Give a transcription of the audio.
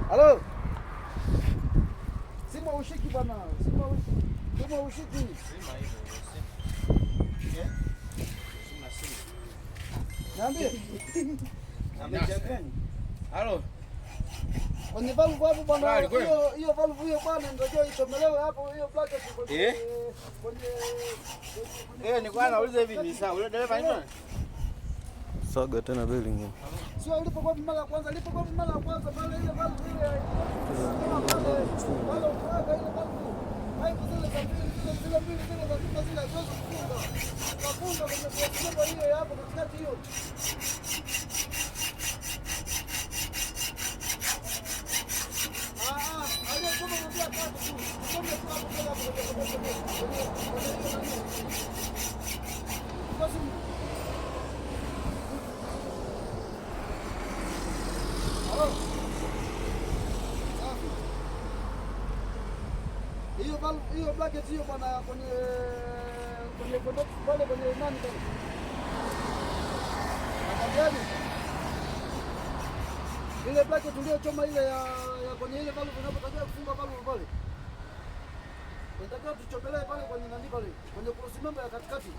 Halo. Sima ushiki bwana. Sima ushiki. Sima hivyo. Okay. Sima simu. Niambie. Halo. Kwenye valve hapo bwana, hiyo valve hiyo bwana ndio ichomelewe hapo hiyo bracket kwenye ni kwa nauliza hivi ni sawa. Ule dereva ni nani? Saga tena building. Sio ulipo kwa mara ya kwanza, pale ile valve ile. Wala ukaga ile valve. Haiko zile za mbili zile za kufunga zile zote kufunga. Kufunga kwenye hiyo hapo katikati hiyo. Hiyo bracket hiyo bwana kwenye pale kwenye nani pale. Angalia. Ile bracket tuliochoma ile ya kwenye ile valve unapotakiwa kufunga valve pale. Unataka tuchomelee pale kwenye nani pale. Kwenye cross member ya katikati.